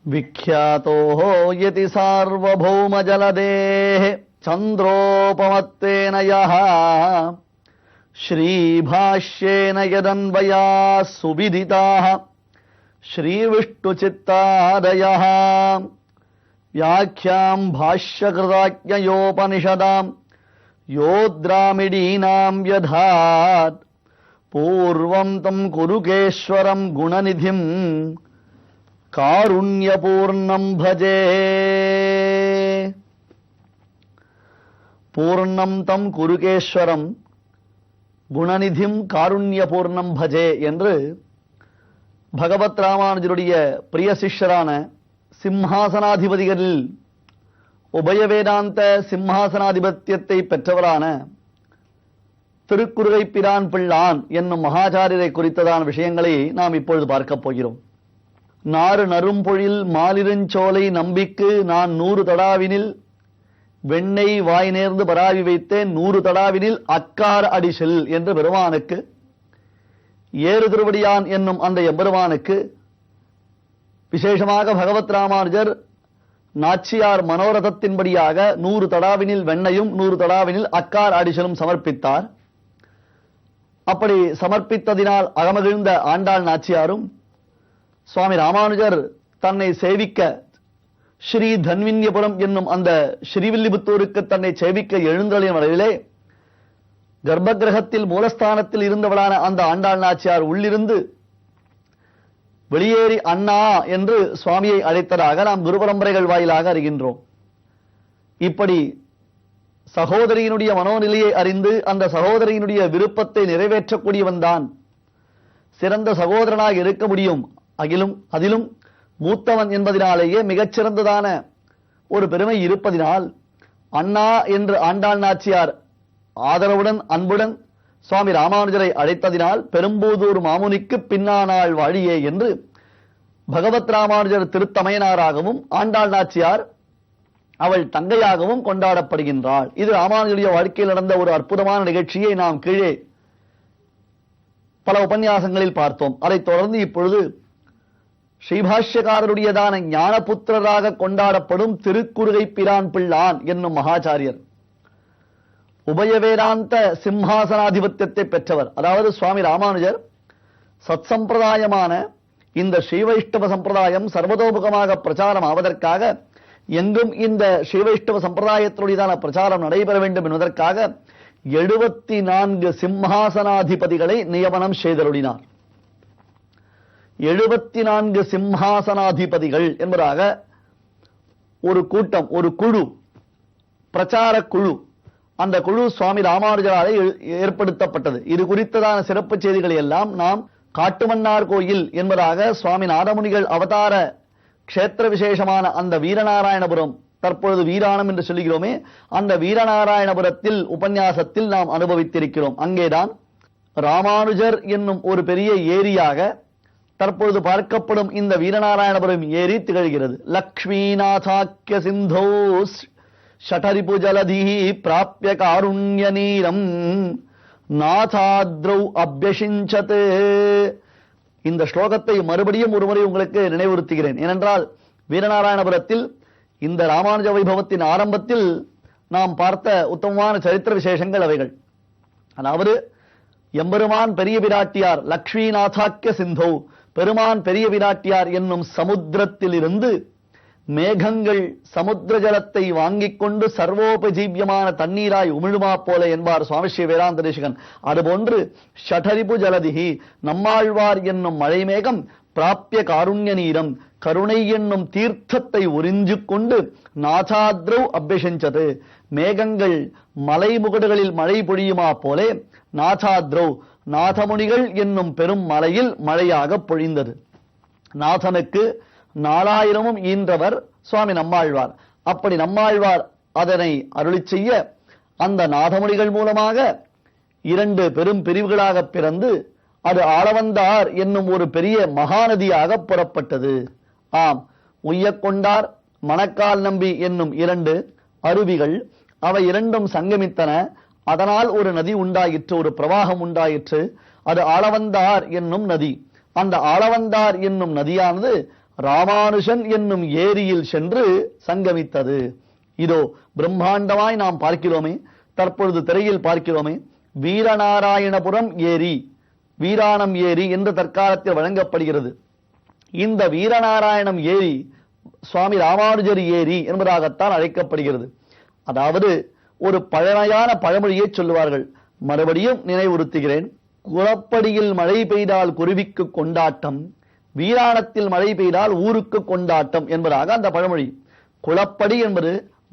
विख्यातो यति सार्वभौमजलदेः चन्द्रोपमत्तेन यः श्रीभाष्येन यदन्वयाः सुविदिताः श्रीविष्णुचित्तादयः व्याख्यां भाष्यकृताज्ञयोपनिषदां योद्रामिडीनां व्यधात् पूर्वं तं कुरुकेश्वरं गुणनिधिं कारुण्यपूर्णं भजे पूर्णं तं कुरुकेश्वरं குணநிதிம் காருண்யபூர்ணம் பஜே என்று பகவத் ராமானுஜருடைய பிரிய சிஷ்யரான சிம்ஹாசனாதிபதிகளில் உபய வேதாந்த சிம்ஹாசனாதிபத்தியத்தை பெற்றவரான திருக்குறுகை பிரான் பிள்ளான் என்னும் மகாச்சாரியரை குறித்ததான விஷயங்களை நாம் இப்பொழுது பார்க்கப் போகிறோம். நாறு நறும்பொழில் மாலிருஞ்சோலை நம்பிக்கு நான் 100 தடாவினில் வெண்ணெய் வாய் நேர்ந்து பராவி வைத்தேன் 100 தடாவினில் அக்கார் அடிசல் என்று பெருமானுக்கு ஏறு திருவடியான் என்னும் அந்த எம்பெருமானுக்கு விசேஷமாக பகவத் ராமானுஜர் நாச்சியார் மனோரதத்தின்படியாக 100 தடாவினில் வெண்ணையும் 100 தடாவினில் அக்கார் அடிசலும் சமர்ப்பித்தார். அப்படி சமர்ப்பித்ததினால் அகமகிழ்ந்த ஆண்டாள் நாச்சியாரும் சுவாமி ராமானுஜர் தன்னை சேவிக்க ஸ்ரீ தன்வின்யபுரம் என்னும் அந்த ஸ்ரீவில்லிபுத்தூருக்கு தன்னை சேவிக்க எழுந்தளின் வரையிலே கர்ப்பகிரகத்தில் மூலஸ்தானத்தில் இருந்தவளான அந்த ஆண்டாள் நாச்சியார் உள்ளிருந்து வெளியேறி அண்ணா என்று சுவாமியை அழைத்ததாக நாம் குரு பரம்பரைகள் வாயிலாக அறிகின்றோம். இப்படி சகோதரியினுடைய மனோநிலையை அறிந்து அந்த சகோதரியினுடைய விருப்பத்தை நிறைவேற்றக்கூடியவன் தான் சிறந்த சகோதரனாக இருக்க முடியும். அதிலும் மூத்தவன் என்பதனாலேயே மிகச்சிறந்ததான ஒரு பெருமை இருப்பதினால் அண்ணா என்று ஆண்டாள் நாச்சியார் ஆதரவுடன் அன்புடன் சுவாமி ராமானுஜரை அழைத்ததினால் பெரும்பூதூர் மாமுனிக்கு பின்னானாள் வாழியே என்று பகவத் ராமானுஜர் திருத்தமையனாராகவும் ஆண்டாள் நாச்சியார் அவள் தங்கையாகவும் கொண்டாடப்படுகின்றாள். இது ராமானுஜருடைய வாழ்க்கையில் நடந்த ஒரு அற்புதமான நிகழ்ச்சியை நாம் கீழே பல உபன்யாசங்களில் பார்த்தோம். அதைத் தொடர்ந்து இப்பொழுது ஸ்ரீபாஷ்யக்காரருடையதான ஞானபுத்திரராக கொண்டாடப்படும் திருக்குறுகை பிரான் பிள்ளான் என்னும் மகாச்சாரியர் உபய வேதாந்த சிம்ஹாசனாதிபத்தியத்தை பெற்றவர். அதாவது சுவாமி ராமானுஜர் சத் சம்பிரதாயமான இந்த ஸ்ரீவைஷ்ணவ சம்பிரதாயம் சர்வதோமுகமாக பிரச்சாரம் ஆவதற்காக எங்கும் இந்த ஸ்ரீவைஷ்ணவ சம்பிரதாயத்தினுடையதான பிரச்சாரம் நடைபெற வேண்டும் என்பதற்காக 74 சிம்ஹாசனாதிபதிகளை நியமனம் செய்தருளினார். 74 சிம்ஹாசனாதிபதிகள் என்பதாக ஒரு கூட்டம், ஒரு குழு, பிரச்சார குழு, அந்த குழு சுவாமி ராமானுஜரால் ஏற்படுத்தப்பட்டது. இது குறித்ததான சிறப்பு செய்திகளை எல்லாம் நாம் காட்டுமன்னார் கோயில் என்பதாக சுவாமி நாதமுனிகள் அவதார க்ஷேத்திர விசேஷமான அந்த வீரநாராயணபுரம், தற்பொழுது வீராணம் என்று சொல்லுகிறோமே, அந்த வீரநாராயணபுரத்தில் உபன்யாசத்தில் நாம் அனுபவித்திருக்கிறோம். அங்கேதான் ராமானுஜர் என்னும் ஒரு பெரிய ஏரியாக தற்பொழுது பார்க்கப்படும் இந்த வீரநாராயணபுரம் ஏரி திகழ்கிறது. லக்ஷ்மீநாதாக்கிய சிந்தோ ஷடரிபு ஜலதி பிராப்ய காருண்ய நீரம் நாதாத்ரௌ அப்யசிஞ்சத். இந்த ஸ்லோகத்தை மறுபடியும் ஒருமுறை உங்களுக்கு நினைவுறுத்துகிறேன். ஏனென்றால் வீரநாராயணபுரத்தில் இந்த ராமானுஜ வைபவத்தின் ஆரம்பத்தில் நாம் பார்த்த உத்தமமான சரித்திர விசேஷங்கள் அவைகள். அதாவது எம்பெருமான் பெரிய விராட்டியார் லக்ஷ்மீநாதாக்கிய சிந்தோ, பெருமான் பெரிய விராட்டியார் என்னும் சமுத்திரத்திலிருந்து மேகங்கள் சமுத்திர ஜலத்தை வாங்கிக் கொண்டு சர்வோபஜீவியமான தண்ணீராய் உமிழுமா போல என்பார் சுவாமி ஸ்ரீ வேதாந்த தேசிகன். அதுபோன்று ஷடரிபு ஜலதிகி நம்மாழ்வார் என்னும் மழை மேகம் பிராப்ய காருண்ய நீரம் கருணை என்னும் தீர்த்தத்தை உறிஞ்சு கொண்டு நாதாத்ரௌ அபியசிஞ்சது, மேகங்கள் மலைமுகடுகளில் மழை பொழியுமா போலே நாதாத்ரௌ நாதமுனிகள் என்னும் பெரும் மலையில் மழையாக பொழிந்தது. நாதனுக்கு 4000 ஈன்றவர் சுவாமி நம்மாழ்வார். அப்படி நம்மாழ்வார் அதனை அருளி செய்ய அந்த நாதமுனிகள் மூலமாக 2 பெரும் பிரிவுகளாக பிறந்து அது ஆளவந்தார் என்னும் ஒரு பெரிய மகாநதியாக புறப்பட்டது. ஆம், உய்யக்கொண்டார் மணக்கால் நம்பி என்னும் 2 அருவிகள், அவை இரண்டும் சங்கமித்தன. அதனால் ஒரு நதி உண்டாயிற்று, ஒரு பிரவாகம் உண்டாயிற்று. அது ஆளவந்தார் என்னும் நதி. அந்த ஆளவந்தார் என்னும் நதியானது ராமானுஷன் என்னும் ஏரியில் சென்று சங்கமித்தது. இதோ பிரம்மாண்டமாய் நாம் பார்க்கிறோமே, தற்பொழுது திரையில் பார்க்கிறோமே, வீரநாராயணபுரம் ஏரி, வீராணம் ஏரி என்று தற்காலத்தில் வழங்கப்படுகிறது. இந்த வீரநாராயணம் ஏரி சுவாமி ராமானுஜர் ஏரி என்பதாகத்தான் அழைக்கப்படுகிறது. அதாவது ஒரு பழமையான பழமொழியை சொல்லுவார்கள், மறுபடியும் நினைவுறுத்துகிறேன். குளப்படியில் மழை பெய்தால் குருவிக்கு கொண்டாட்டம், வீராணத்தில் மழை பெய்தால் ஊருக்கு கொண்டாட்டம் என்பதாக அந்த பழமொழி. குளப்படி என்பது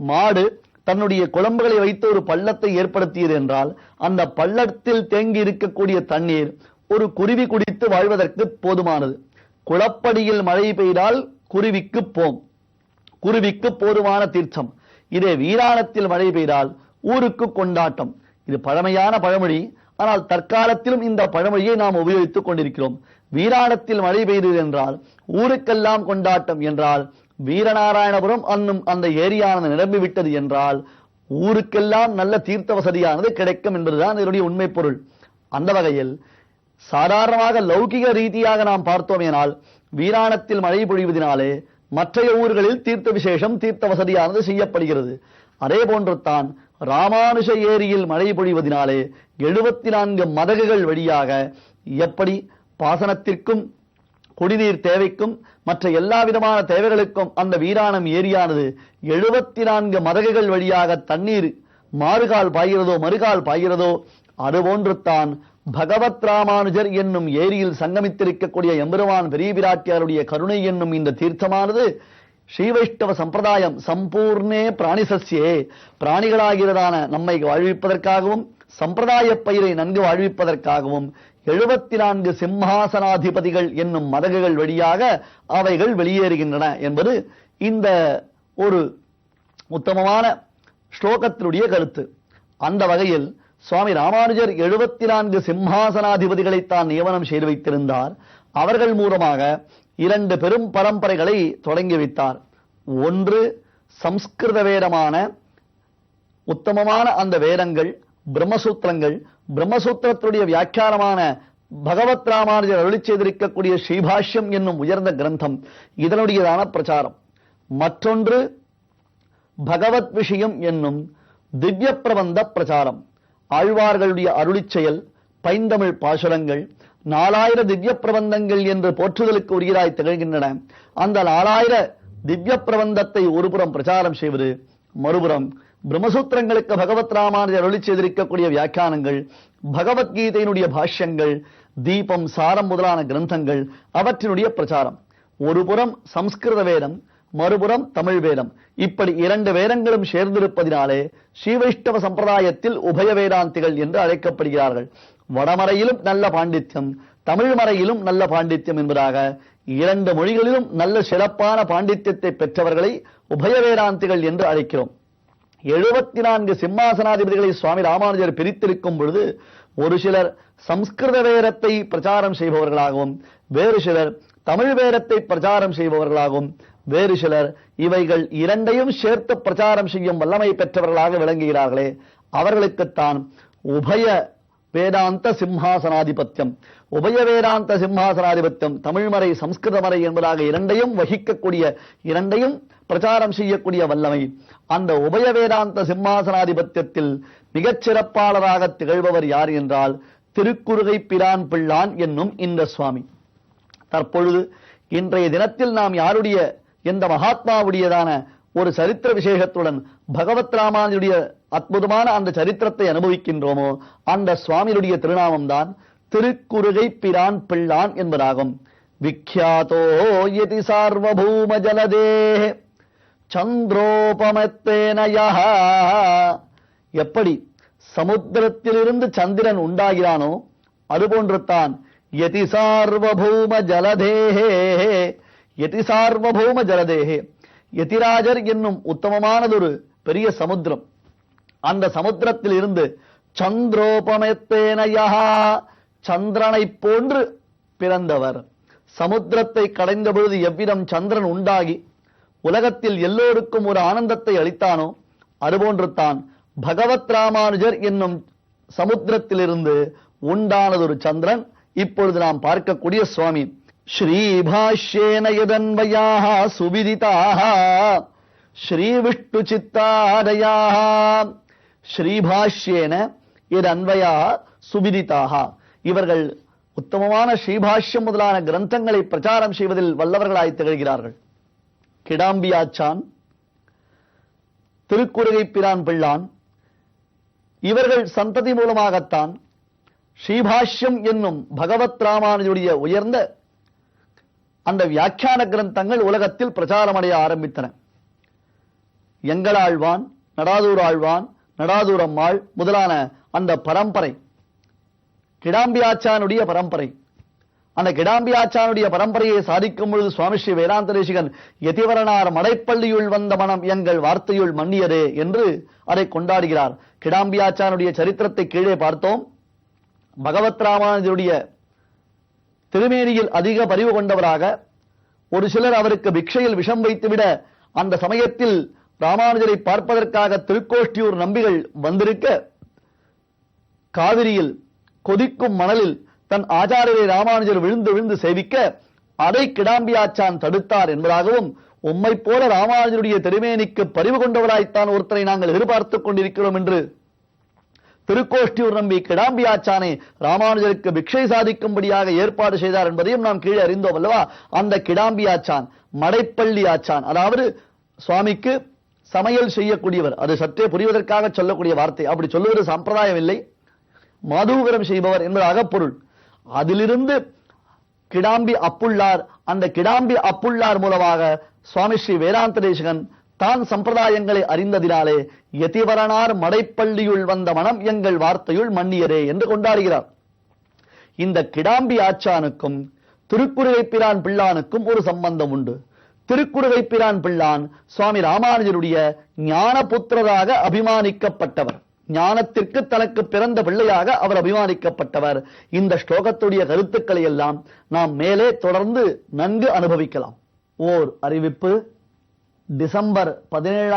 மாடு தன்னுடைய குழம்புகளை வைத்து ஒரு பள்ளத்தை ஏற்படுத்தியது என்றால், அந்த பள்ளத்தில் தேங்கி இருக்கக்கூடிய தண்ணீர் ஒரு குருவி குடித்து வாழ்வதற்கு போதுமானது. குளப்படியில் மழை பெய்தால் குருவிக்கு போம், குருவிக்கு போதுமான தீர்த்தம். இதே வீராணத்தில் மழை பெய்தால் ஊருக்கு கொண்டாட்டம். இது பழமையான பழமொழி. ஆனால் தற்காலத்திலும் இந்த பழமொழியை நாம் உபயோகித்துக் கொண்டிருக்கிறோம். வீராணத்தில் மழை பெய்தது என்றால் ஊருக்கெல்லாம் கொண்டாட்டம் என்றால், வீரநாராயணபுரம் என்னும் அந்த ஏரியானது நிரம்பிவிட்டது என்றால் ஊருக்கெல்லாம் நல்ல தீர்த்த வசதியானது கிடைக்கும் என்பதுதான் இதனுடைய உண்மை பொருள். அந்த வகையில் சாதாரணமாக லௌகிக ரீதியாக நாம் பார்த்தோமேனால், வீராணத்தில் மழை பொழிவதனாலே மற்றைய ஊர்களில் தீர்த்த விசேஷம், தீர்த்த வசதியானது செய்யப்படுகிறது. அதே போன்று தான் ராமானுஷ ஏரியில் மழை பொழிவதனாலே 74 மதகுகள் வழியாக எப்படி பாசனத்திற்கும் குடிநீர் தேவைக்கும் மற்ற எல்லா விதமான தேவைகளுக்கும் அந்த வீராணம் ஏரியானது 74 மதகுகள் வழியாக தண்ணீர் மாறுகால் பாய்கிறதோ மறுகால் பாய்கிறதோ, அதுபோன்று தான் பகவத் ராமானுஜர் என்னும் ஏரியில் சங்கமித்திருக்கக்கூடிய எம்பெருமான் பெரிய பிராட்டியாருடைய கருணை என்னும் இந்த தீர்த்தமானது ஸ்ரீ வைஷ்ணவ சம்பிரதாயம் சம்பூர்ணே பிராணிசஸ்யே, பிராணிகளாகிறதான நம்மை வாழ்விப்பதற்காகவும் சம்பிரதாய பயிரை நன்கு வாழ்விப்பதற்காகவும் 74 சிம்ஹாசனாதிபதிகள் என்னும் மதகுகள் வழியாக அவைகள் வெளியேறுகின்றன என்பது இந்த ஒரு உத்தமமான ஸ்லோகத்தினுடைய கருத்து. அந்த வகையில் சுவாமி ராமானுஜர் 74 சிம்ஹாசனாதிபதிகளை தான் நியமனம் செய்து வைத்திருந்தார். அவர்கள் மூலமாக 2 பெரும் பரம்பரைகளை தொடங்கி வைத்தார். ஒன்று சம்ஸ்கிருத வேதமான உத்தமமான அந்த வேதங்கள் பிரம்மசூத்திரங்கள், பிரம்மசூத்திரத்துடைய வியாக்கியானமான பகவத் ராமானுஜர் அருளி செய்திருக்கக்கூடிய ஸ்ரீபாஷ்யம் என்னும் உயர்ந்த கிரந்தம், இதனுடையதான பிரச்சாரம். மற்றொன்று பகவத் விஷயம் என்னும் திவ்ய பிரபந்த பிரச்சாரம். ஆழ்வார்களுடைய அருளிச் செயல், பைந்தமிழ் பாசுரங்கள், 4000 திவ்ய பிரபந்தங்கள் என்று போற்றுதலுக்கு உரியராய் திகழ்கின்றன. அந்த 4000 திவ்ய பிரபந்தத்தை ஒருபுறம் பிரச்சாரம் செய்வது, மறுபுறம் பிரம்மசூத்திரங்களுக்கு பகவத் ராமானுஜர் அருளி செய்திருக்கக்கூடிய வியாக்கியானங்கள், பகவத்கீதையினுடைய பாஷ்யங்கள், தீபம், சாரம் முதலான கிரந்தங்கள், அவற்றினுடைய பிரச்சாரம். ஒருபுறம் சம்ஸ்கிருத வேதம், மறுபுறம் தமிழ் வேதம். இப்படி 2 வேதங்களும் சேர்ந்திருப்பதினாலே ஸ்ரீ வைஷ்ணவ சம்பிரதாயத்தில் உபய வேதாந்திகள் என்று அழைக்கப்படுகிறார்கள். வடமறையிலும் நல்ல பாண்டித்யம், தமிழ் மறையிலும் நல்ல பாண்டித்யம் என்பதாக 2 மொழிகளிலும் நல்ல சிறப்பான பாண்டித்யத்தை பெற்றவர்களை உபய வேதாந்திகள் என்று அழைக்கிறோம். 74 சிம்மாசனாதிபதிகளை சுவாமி ராமானுஜர் பிரித்திருக்கும் பொழுது ஒரு சிலர் சம்ஸ்கிருத வேதத்தை பிரச்சாரம் செய்பவர்களாகவும், வேறு சிலர் தமிழ் வேதத்தை பிரச்சாரம் செய்பவர்களாகவும், வேறு சிலர் இவைகள் 2ஐயும் சேர்த்து பிரச்சாரம் செய்யும் வல்லமை பெற்றவர்களாக விளங்குகிறார்களே, அவர்களுக்குத்தான் உபய வேதாந்த சிம்ஹாசனாதிபத்தியம். உபய வேதாந்த சிம்ஹாசனாதிபத்தியம், தமிழ்மறை சம்ஸ்கிருத மறை என்பதாக 2ஐயும் வகிக்கக்கூடிய, 2ஐயும் பிரச்சாரம் செய்யக்கூடிய வல்லமை. அந்த உபய வேதாந்த சிம்மாசனாதிபத்தியத்தில் மிகச் சிறப்பாளராக திகழ்பவர் யார் என்றால் திருக்குறுகை பிரான் பிள்ளான் என்னும் இந்த சுவாமி. தற்பொழுது இன்றைய தினத்தில் நாம் யாருடைய, எந்த மகாத்மாவுடையதான ஒரு சரித்திர விசேஷத்துடன் பகவத் ராமானுடைய அற்புதமான அந்த சரித்திரத்தை அனுபவிக்கின்றோமோ, அந்த சுவாமியுடைய திருநாமம் தான் திருக்குறுகை பிரான் பிள்ளான் என்பதாகும். விக்யாதோ யதி சார்வபூம ஜலதே சந்திரோபமத்தேனயஹ. எப்படி சமுத்திரத்திலிருந்து சந்திரன் உண்டாகிறானோ அதுபோன்று தான் யதி சார்வபூம ஜலதேஹே, யதி சார்வபூம ஜலதேஹே, யதிராஜர் என்னும் உத்தமமானதொரு பெரிய சமுத்திரம். அந்த சமுத்திரத்தில் இருந்து சந்திரோபமத்தேனயஹ, சந்திரனை போன்று பிறந்தவர். சமுத்திரத்தை கடைந்த பொழுது எவ்விதம் சந்திரன் உண்டாகி உலகத்தில் எல்லோருக்கும் ஒரு ஆனந்தத்தை அளித்தானோ அதுபோன்று தான் பகவத் ராமானுஜர் என்னும் சமுத்திரத்திலிருந்து உண்டானதொரு சந்திரன் இப்பொழுது நாம் பார்க்கக்கூடிய சுவாமி. ஸ்ரீபாஷ்யேன யதன்வயாः சுவிதிதாः ஸ்ரீவிஷ்ணு சித்தாதயாः. ஸ்ரீபாஷ்யேன யதன்வயாः சுவிதிதாः. இவர்கள் உத்தமமான ஸ்ரீபாஷ்யம் முதலான கிரந்தங்களை பிரச்சாரம் செய்வதில் வல்லவர்களாய் திகழ்கிறார்கள். கிடாம்பியாச்சான், திருக்குறுகை பிரான் பிள்ளான் இவர்கள் சந்ததி மூலமாகத்தான் ஸ்ரீபாஷ்யம் என்னும் பகவத் ராமானுஜருடைய உயர்ந்த அந்த வியாக்கியான கிரந்தங்கள் உலகத்தில் பிரச்சாரமடைய ஆரம்பித்தன. எங்களாழ்வான், நடாதூர் ஆழ்வான், நடாதூரம்மாள் முதலான அந்த பரம்பரை கிடாம்பியாச்சானுடைய பரம்பரை. அந்த கிடாம்பியாச்சானுடைய பரம்பரையை சாதிக்கும் பொழுது சுவாமி ஸ்ரீ வேதாந்த தேசிகன் யதிவரனார் மடைப்பள்ளியுள் வந்த மனம் எங்கள் வார்த்தையுள் மன்னியதே என்று அதை கொண்டாடுகிறார். கிடாம்பியாச்சானுடைய சரித்திரத்தை கீழே பார்த்தோம். பகவத் ராமானுஜருடைய திருமேனியில் அதிக பரிவு கொண்டவராக ஒரு சிலர் அவருக்கு பிக்ஷையில் விஷம் வைத்துவிட அந்த சமயத்தில் ராமானுஜரை பார்ப்பதற்காக திருக்கோஷ்டியூர் நம்பிகள் வந்திருக்க காவிரியில் கொதிக்கும் மணலில் தன் ஆச்சாரியரை ராமானுஜர் விழுந்து விழுந்து சேவிக்க அதை கிடாம்பியாச்சான் தடுத்தார் என்பதாகவும், உம்மை போல ராமானுஜருடைய திருமேனிக்கு பரிவு கொண்டவராய்த்தான் ஒருத்தரை நாங்கள் எதிர்பார்த்துக் கொண்டிருக்கிறோம் என்று திருக்கோஷ்டியூர் நம்பி கிடாம்பியாச்சானை ராமானுஜருக்கு பிக்ஷை சாதிக்கும்படியாக ஏற்பாடு செய்தார் என்பதையும் நாம் கீழே அறிந்தோம் அல்லவா. அந்த கிடாம்பியாச்சான் மடைப்பள்ளி ஆச்சான், அதாவது சுவாமிக்கு சமையல் செய்யக்கூடியவர். அது சற்றே புரிவதற்காக சொல்லக்கூடிய வார்த்தை. அப்படி சொல்லுவது சம்பிரதாயம் இல்லை, மாதூகரம் செய்பவர் என்பதாக பொருள். அதிலிருந்து கிடாம்பி அப்புள்ளார், அந்த கிடாம்பி அப்புள்ளார் மூலமாக சுவாமி ஸ்ரீ வேதாந்த தேசிகன் தான் சம்பிரதாயங்களை அறிந்ததினாலே யதிவரனார் மடைப்பள்ளியுள் வந்த மனம் எங்கள் வார்த்தையுள் மன்னியதே என்று கொண்டாடுகிறார். இந்த கிடாம்பி ஆச்சானுக்கும் திருக்குறுகை பிரான் பிள்ளானுக்கும் ஒரு சம்பந்தம் உண்டு. திருக்குறுகை பிரான் பிள்ளான் சுவாமி ராமானுஜருடைய ஞான புத்திரராக அபிமானிக்கப்பட்டவர். ஞானத்திற்கு தனக்கு பிறந்த பிள்ளையாக அவர் அபிமானிக்கப்பட்டவர். இந்த ஸ்லோகத்துடைய கருத்துக்களை எல்லாம் நாம் மேலே தொடர்ந்து நன்கு அனுபவிக்கலாம். ஓர் அறிவிப்பு: டிசம்பர் 17